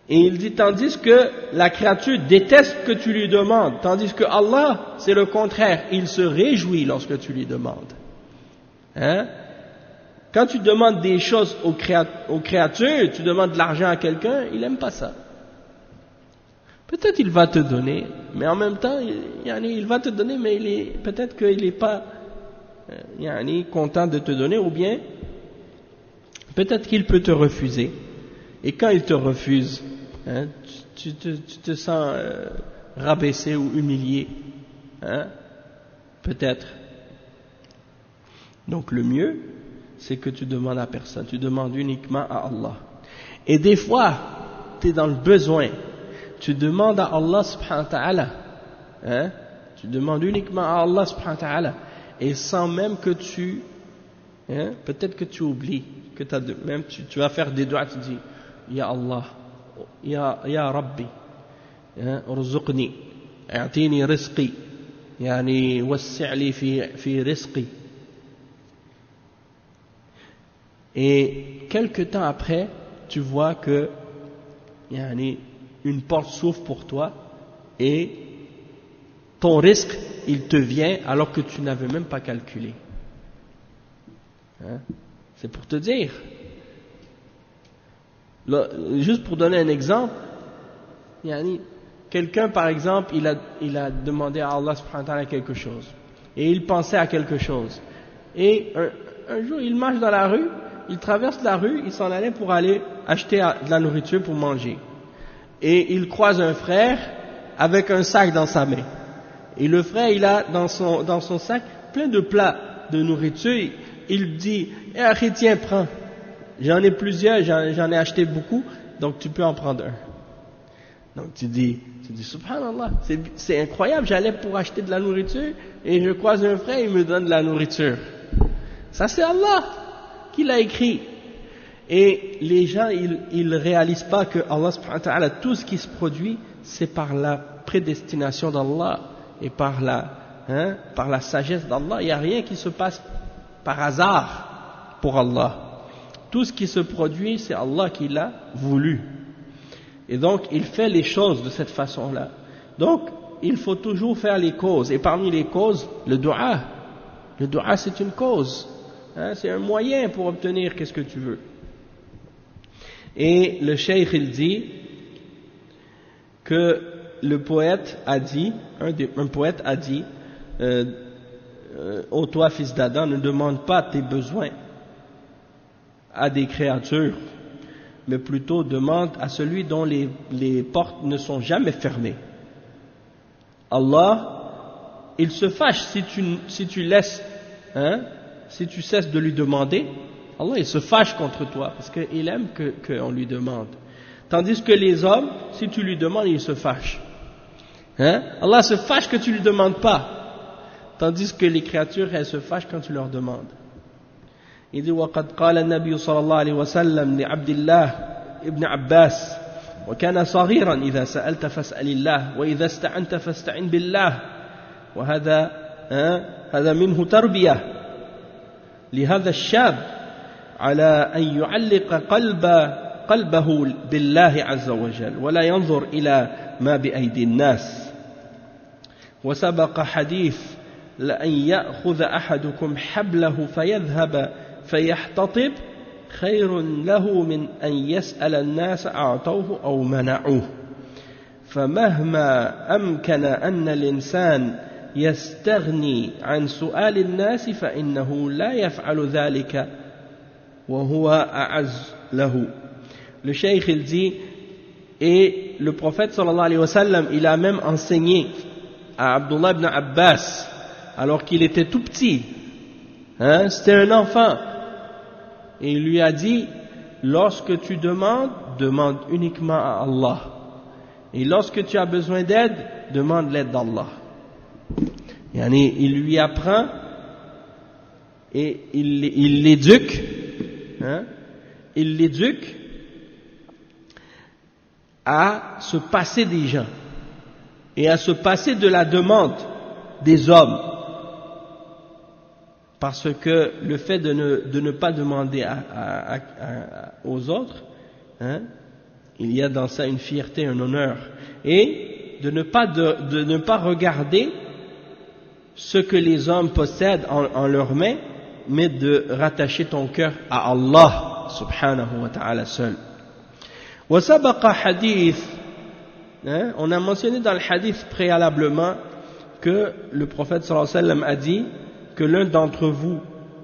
S1: Et il dit, tandis que la créature déteste que tu lui demandes, tandis que Allah, c'est le contraire, il se réjouit lorsque tu lui demandes. Hein? Quand tu demandes des choses aux créatures, tu demandes de l'argent à quelqu'un, il n'aime pas ça. Peut-être il va te donner, mais en même temps, il va te donner, mais peut-être qu'il n'est pas content de te donner, ou bien peut-être qu'il peut te refuser. Et quand il te refuse, hein, tu te sens rabaissé ou humilié. Hein, peut-être. Donc le mieux, c'est que tu demandes à personne, tu demandes uniquement à Allah. Et des fois, tu es dans le besoin, tu demandes à Allah subhanahu wa ta'ala, hein, tu demandes uniquement à Allah subhanahu wa ta'ala, et sans même que hein, peut-être que tu oublies, que même tu vas faire des doigts, tu dis, Ya Allah, Ya Rabbi, urzuqni, a'tini rizqi, yani wassi'li fi rizqi. Et quelque temps après, tu vois que une porte s'ouvre pour toi et ton risque, il te vient alors que tu n'avais même pas calculé. Hein? C'est pour te dire. Là, juste pour donner un exemple, quelqu'un par exemple, il a demandé à Allah subhanahu wa ta'ala quelque chose et il pensait à quelque chose. Et un jour, il marche dans la rue, il traverse la rue, il s'en allait pour aller acheter de la nourriture pour manger. Et il croise un frère avec un sac dans sa main. Et le frère, il a dans son sac plein de plats de nourriture. Il dit, tiens, prends. J'en ai plusieurs, j'en ai acheté beaucoup, donc tu peux en prendre un. Donc tu dis, subhanallah, c'est incroyable, j'allais pour acheter de la nourriture et je croise un frère, il me donne de la nourriture. Ça c'est Allah qui l'a écrit. Et les gens, ils réalisent pas que Allah subhanahu wa ta'ala, tout ce qui se produit, c'est par la prédestination d'Allah et par la sagesse d'Allah. Il n'y a rien qui se passe par hasard pour Allah. Tout ce qui se produit, c'est Allah qui l'a voulu. Et donc, il fait les choses de cette façon-là. Donc, il faut toujours faire les causes. Et parmi les causes, le dua. Le dua, c'est une cause. Hein, c'est un moyen pour obtenir qu'est-ce que tu veux. Et le cheikh, il dit que le poète a dit, un poète a dit, ô toi fils d'Adam, ne demande pas tes besoins à des créatures, mais plutôt demande à celui dont les portes ne sont jamais fermées. Allah, il se fâche si tu laisses, si tu cesses de lui demander. Allah, il se fâche contre toi parce qu'il aime qu'on lui demande. Tandis que les hommes, si tu lui demandes, ils se fâchent. Allah se fâche que tu lui demandes pas. Tandis que les créatures, elles se fâchent quand tu leur demandes. Il dit وقد قال النبي صلى الله عليه وسلم لعبد الله ابن عباس وكان صغيرا إذا سألت فاسأل الله وإذا استعنت فاستعن بالله وهذا هذا منه تربية لهذا الشاب على أن يعلق قلبه بالله عز وجل ولا ينظر إلى ما بأيدي الناس. وسبق حديث لأن يأخذ أحدكم حبله فيذهب فيحتطب خير له من أن يسأل الناس أعطوه أو منعوه. فمهما أمكن أن الإنسان يستغني عن سؤال الناس فإنه لا يفعل ذلك وهو أعز له. Le cheikh il dit, et le prophète sallallahu alayhi wa sallam, il a même enseigné à Abdullah ibn Abbas alors qu'il était tout petit, c'était un enfant, et il lui a dit, lorsque tu demandes, demande uniquement à Allah, et lorsque tu as besoin d'aide, demande l'aide d'Allah. Yani, il lui apprend et il l'éduque, il l'éduque à se passer des gens et à se passer de la demande des hommes, parce que le fait de ne pas demander aux autres, il y a dans ça une fierté, un honneur, et de ne pas regarder ce que les hommes possèdent en leurs mains, mais de rattacher ton cœur à Allah subhanahu wa ta'ala seul. وسبق حديث, on a mentionné dans le hadith préalablement que le prophète sallallahu alayhi wa sallam a dit que l'un d'entre vous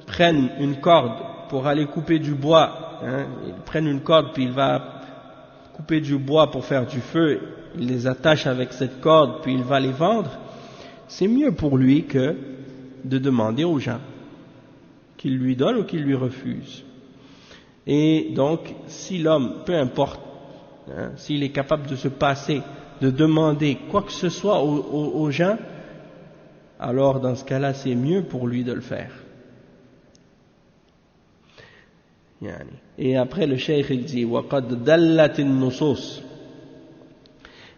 S1: prenne une corde pour aller couper du bois, il prenne une corde puis il va couper du bois pour faire du feu, il les attache avec cette corde puis il va les vendre. C'est mieux pour lui que de demander aux gens qu'ils lui donnent ou qu'ils lui refusent. Et donc, si l'homme, peu importe, s'il est capable de se passer, de demander quoi que ce soit aux gens, alors dans ce cas-là, c'est mieux pour lui de le faire. Et après, le cheikh il dit وَقَدْ دَلَّتِ النُّصُوص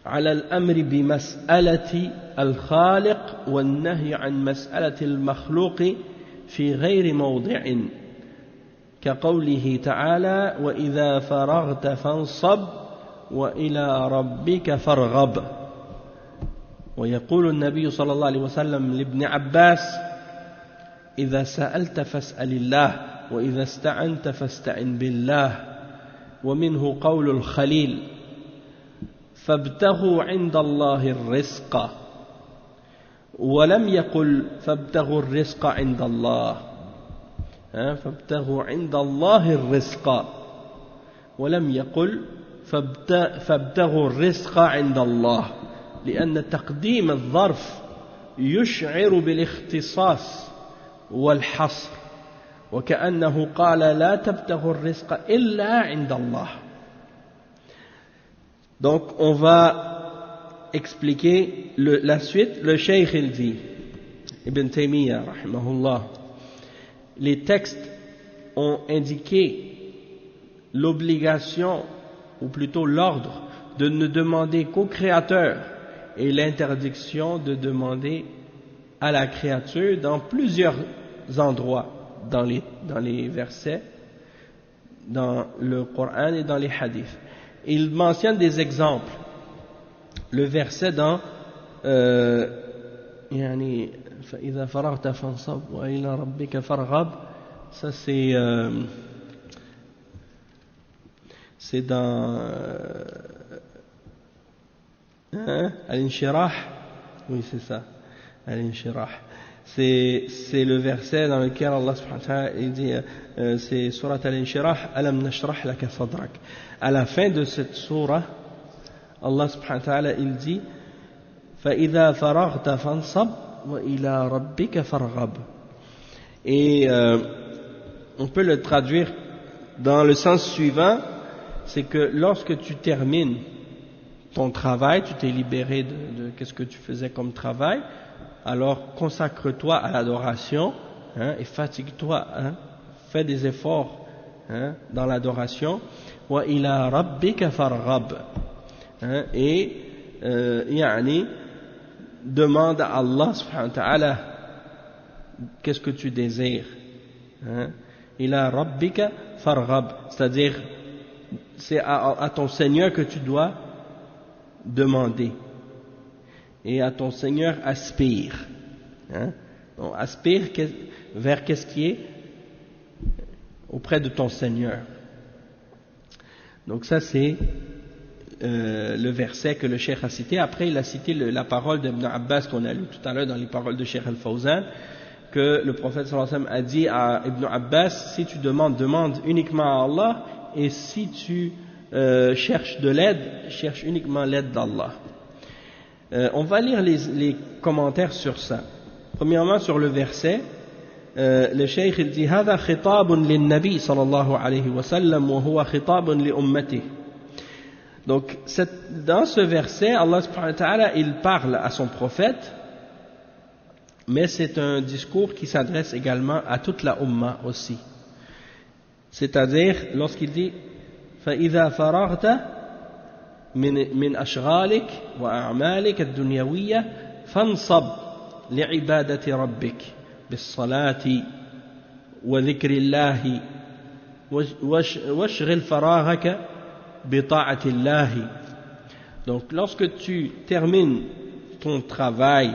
S1: على الأمر بمسألة الخالق والنهي عن مسألة المخلوق في غير موضع كقوله تعالى وإذا فرغت فانصب وإلى ربك فارغب. ويقول النبي صلى الله عليه وسلم لابن عباس إذا سألت فاسأل الله وإذا استعنت فاستعن بالله. ومنه قول الخليل فابتغوا عند الله الرزق ولم يقل فابتغوا الرزق عند الله، فابتغوا عند الله الرزق ولم يقل فابتغوا الرزق عند الله، لأن تقديم الظرف يشعر بالاختصاص والحصر وكأنه قال لا تبتغوا الرزق إلا عند الله. Donc on va expliquer la suite. Le cheikh il dit, Ibn Taymiyyah rahimahullah, les textes ont indiqué l'obligation, ou plutôt l'ordre, de ne demander qu'au Créateur et l'interdiction de demander à la créature dans plusieurs endroits dans les versets, dans le Coran et dans les hadiths. Il mentionne des exemples. Le verset dans يعني فإذا فرغت فانصب وإلى ربك فارغب, ça c'est dans Al-Inshirah, oui c'est ça, Al-Inshirah, c'est le verset dans lequel Allah subhanahu wa ta'ala il dit, c'est surat Al-Inshirah, Alam nashrah laka sadrak. À la fin de cette surah, Allah subhanahu wa ta'ala il dit فَإِذَا فَرَغْتَ فَانْصَبْ وَإِلَى رَبِّكَ فَارْغَبْ. Et on peut le traduire dans le sens suivant, c'est que lorsque tu termines ton travail, tu t'es libéré de qu'est-ce que tu faisais comme travail, alors consacre-toi à l'adoration, et fatigue-toi, fais des efforts dans l'adoration. Wa ila rabbika farghab, et yani demande à Allah subhanahu wa ta'ala qu'est-ce que tu désires. Ila rabbika farghab, c'est-à-dire c'est à ton Seigneur que tu dois demander, et à ton Seigneur aspire. Donc, aspire vers qu'est-ce qui est auprès de ton Seigneur. Donc ça c'est le verset que le Cheikh a cité. Après il a cité la parole d'Ibn Abbas qu'on a lu tout à l'heure dans les paroles de Cheikh Al-Fawzan, que le prophète sallallahu alayhi wa sallam a dit à Ibn Abbas: si tu demande uniquement à Allah, et si tu cherches de l'aide, cherche uniquement l'aide d'Allah. On va lire les commentaires sur ça. Premièrement, sur le verset, le Cheikh il dit: هذا خطاب للنبي صلى الله عليه وسلم وهو خطاب لأمته. Donc dans ce verset, Allah subhanahu wa ta'ala il parle à son prophète, mais c'est un discours qui s'adresse également à toute la Ummah aussi. C'est-à-dire lorsqu'il dit فإذا فرغت من أشغالك وأعمالك الدنيوية فانصب لعبادة ربك بالصلاة وذكر الله واشغل فراغك بطاعة الله. Donc lorsque tu termines ton travail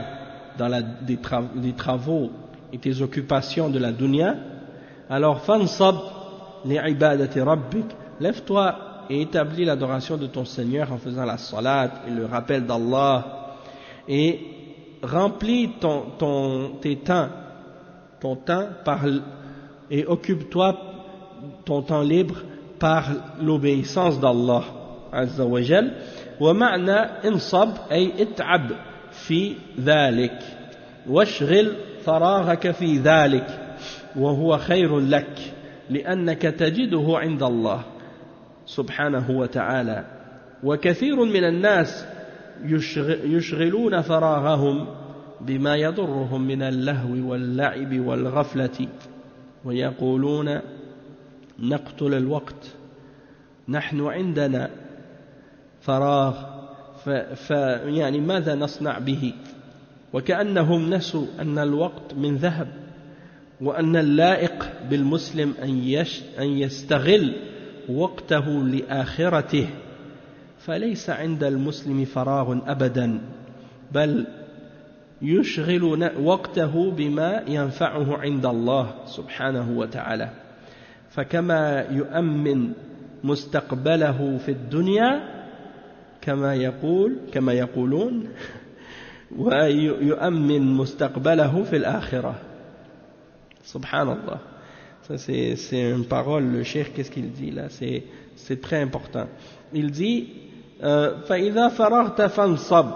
S1: dans des travaux et tes occupations de la dunya, alors fansab li'ibadati rabbik, lève-toi et établis l'adoration de ton Seigneur en faisant la salat et le rappel d'Allah, et remplis ton temps et occupe-toi ton temps libre par l'obéissance d'Allah Azza wa Jal. Wa ma'na insab ay it'ab fi dhalik washghil faraghaka fi dhalik wa huwa khayrun lak li'annaka tajiduhu 'inda Allah subhanahu wa ta'ala. Wa kathirun min an-nas yushghiluna faraghahum بما يضرهم من اللهو واللعب والغفلة ويقولون نقتل الوقت نحن عندنا فراغ يعني ماذا نصنع به، وكأنهم نسوا أن الوقت من ذهب وأن اللائق بالمسلم أن يستغل وقته لآخرته، فليس عند المسلم فراغ أبدا بل يشغل وقته بما ينفعه عند الله سبحانه وتعالى. فكما يؤمن مستقبله في الدنيا كما يقولون ويؤمن مستقبله في الآخرة. Subhanallah. Ça c'est une parole, le cheikh, qu'est-ce qu'il dit là, c'est très important. Il dit فإذا فرغت فانصب.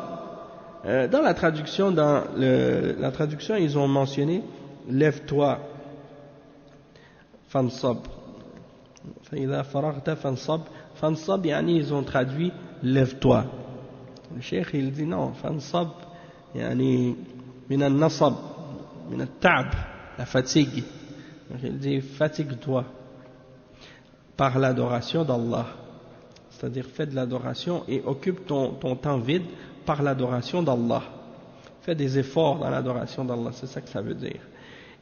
S1: Dans la traduction, ils ont mentionné lève-toi, fansab. فإذا فرغت فانصب. Fansab, yani ils ont traduit lève-toi. Le cheikh il dit non, fansab, yani min al-nasab, min al-ta'b, la fatigue. Donc il dit fatigue-toi par l'adoration d'Allah. C'est-à-dire fais de l'adoration et occupe ton temps vide par l'adoration d'Allah. Fais des efforts dans l'adoration d'Allah, c'est ça que ça veut dire.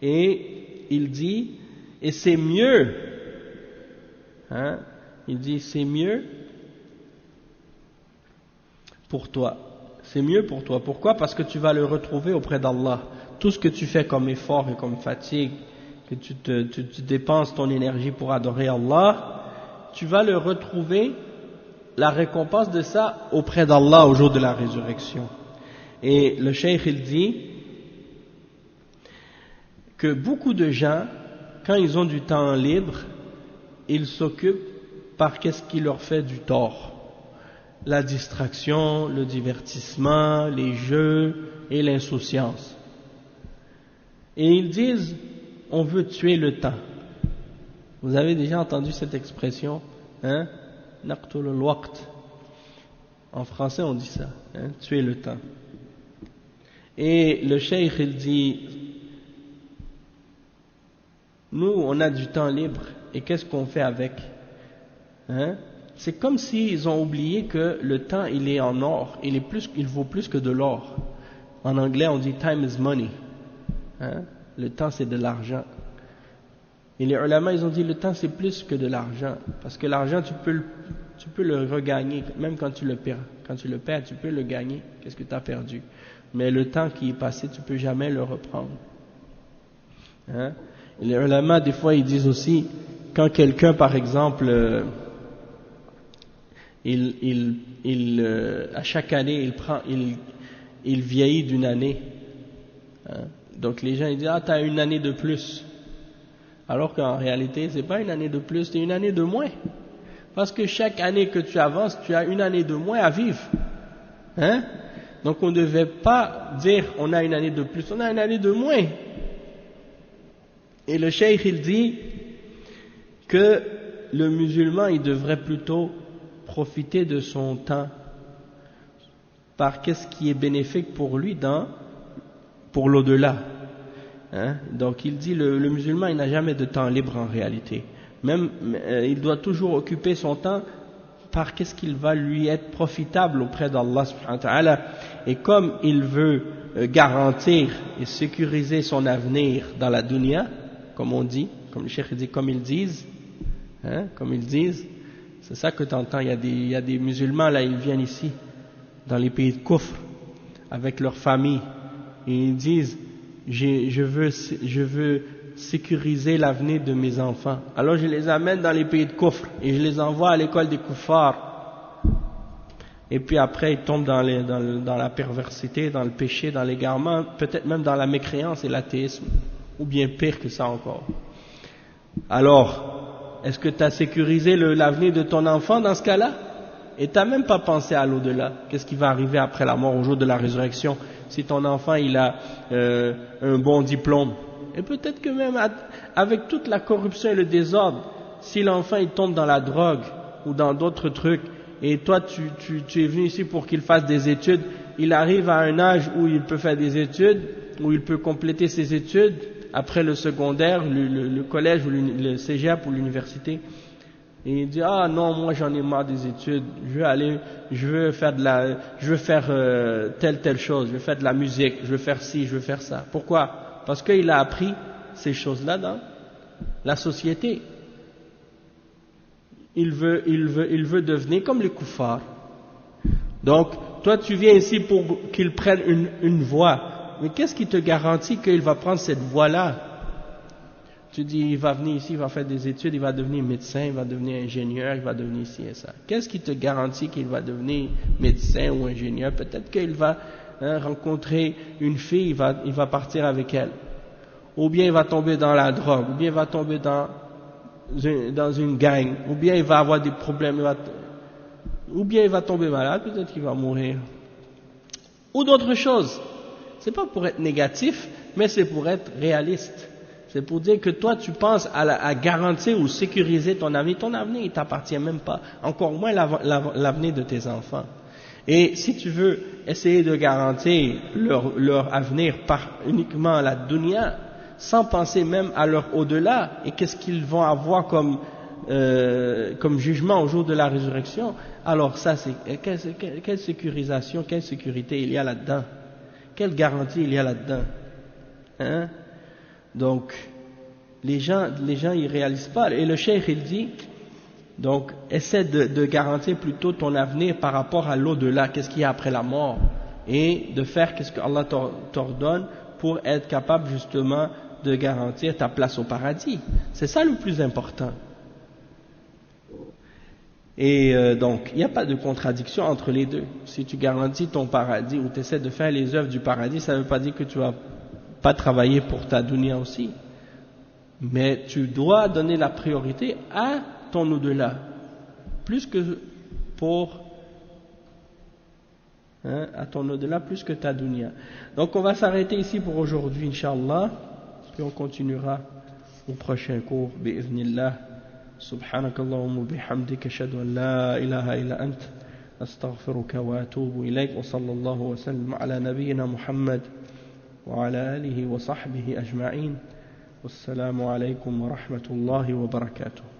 S1: Et il dit, et c'est mieux, il dit c'est mieux pour toi. C'est mieux pour toi. Pourquoi? Parce que tu vas le retrouver auprès d'Allah. Tout ce que tu fais comme effort et comme fatigue, que tu dépenses ton énergie pour adorer Allah, tu vas le retrouver, la récompense de ça auprès d'Allah au jour de la résurrection. Et le cheikh il dit que beaucoup de gens, quand ils ont du temps libre, ils s'occupent par qu'est-ce qui leur fait du tort. La distraction, le divertissement, les jeux et l'insouciance. Et ils disent, on veut tuer le temps. Vous avez déjà entendu cette expression, hein? Naqtul al-waqt. En français on dit ça, hein? Tuer le temps. Et le cheikh il dit nous on a du temps libre et qu'est-ce qu'on fait avec, hein? C'est comme s'ils ont oublié que le temps il est en or, il vaut plus que de l'or. En anglais on dit time is money, hein? Le temps c'est de l'argent. Et les ulama ils ont dit le temps c'est plus que de l'argent, parce que l'argent tu peux le regagner, même quand tu le perds. Quand tu le perds, tu peux le gagner. Qu'est-ce que tu as perdu? Mais le temps qui est passé, tu peux jamais le reprendre. Hein? Et les ulama, des fois, ils disent aussi, quand quelqu'un, par exemple, à chaque année, il vieillit d'une année. Hein? Donc les gens ils disent, ah, tu as une année de plus. Alors qu'en réalité, c'est pas une année de plus, c'est une année de moins. Parce que chaque année que tu avances, tu as une année de moins à vivre. Hein? Donc on ne devait pas dire on a une année de plus, on a une année de moins. Et le cheikh il dit que le musulman il devrait plutôt profiter de son temps par qu'est-ce qui est bénéfique pour lui pour l'au-delà. Hein? Donc il dit le musulman il n'a jamais de temps libre en réalité. Même il doit toujours occuper son temps par qu'est-ce qu'il va lui être profitable auprès d'Allah subhanahu wa ta'ala. Et comme il veut garantir et sécuriser son avenir dans la dunya, comme on dit, comme le cheikh dit, comme ils disent, hein, comme ils disent, c'est ça que tu entends, il y a des musulmans là, ils viennent ici, dans les pays de Kufr, avec leur famille, et ils disent, je veux sécuriser l'avenir de mes enfants. Alors je les amène dans les pays de Kufr et je les envoie à l'école des kuffars. Et puis après ils tombent dans la perversité, dans le péché, dans l'égarement, peut-être même dans la mécréance et l'athéisme, ou bien pire que ça encore. Alors, est-ce que tu as sécurisé l'avenir de ton enfant dans ce cas-là? Et tu n'as même pas pensé à l'au-delà. Qu'est-ce qui va arriver après la mort, au jour de la résurrection, si ton enfant il a un bon diplôme? Et peut-être que même avec toute la corruption et le désordre, si l'enfant il tombe dans la drogue ou dans d'autres trucs, et toi tu es venu ici pour qu'il fasse des études, il arrive à un âge où il peut faire des études, où il peut compléter ses études, après le secondaire, le collège ou le cégep ou l'université, et il dit, ah non, moi j'en ai marre des études, je veux faire telle chose, je veux faire de la musique, je veux faire ci, je veux faire ça. Pourquoi? Parce qu'il a appris ces choses-là dans la société. Il veut devenir comme les kuffars. Donc, toi tu viens ici pour qu'il prenne une voie. Mais qu'est-ce qui te garantit qu'il va prendre cette voie-là? Tu dis, il va venir ici, il va faire des études, il va devenir médecin, il va devenir ingénieur, il va devenir ci et ça. Qu'est-ce qui te garantit qu'il va devenir médecin ou ingénieur? Peut-être qu'il va rencontrer une fille, il va partir avec elle. Ou bien il va tomber dans la drogue, ou bien il va tomber dans une gang, ou bien il va avoir des problèmes, ou bien il va tomber malade, peut-être qu'il va mourir. Ou d'autres choses. C'est pas pour être négatif, mais c'est pour être réaliste. C'est pour dire que toi tu penses à garantir ou sécuriser ton avenir. Ton avenir il t'appartient même pas, encore moins l'avenir de tes enfants. Et si tu veux essayer de garantir leur avenir par uniquement la dunya, sans penser même à leur au-delà et qu'est-ce qu'ils vont avoir comme jugement au jour de la résurrection, alors ça c'est quelle sécurisation, quelle sécurité il y a là-dedans, quelle garantie il y a là-dedans, hein? Donc les gens ils réalisent pas, et le cheikh il dit donc essaie de garantir plutôt ton avenir par rapport à l'au-delà, qu'est-ce qu'il y a après la mort, et de faire qu'est-ce que Allah t'ordonne pour être capable justement de garantir ta place au paradis. C'est ça le plus important. Et donc, il n'y a pas de contradiction entre les deux. Si tu garantis ton paradis ou tu essaies de faire les œuvres du paradis, ça ne veut pas dire que tu ne vas pas travailler pour ta dunya aussi. Mais tu dois donner la priorité à ton au-delà, plus que à ton au-delà, plus que ta dunya. Donc on va s'arrêter ici pour aujourd'hui, Inch'Allah, puis on continuera au prochain cours, bi'idhnillah. سبحانك اللهم وبحمدك أشهد أن لا إله إلا أنت أستغفرك وأتوب إليك وصلى الله وسلم على نبينا محمد وعلى آله وصحبه أجمعين Wassalamu alaikum wa rahmatullahi wa barakatuh.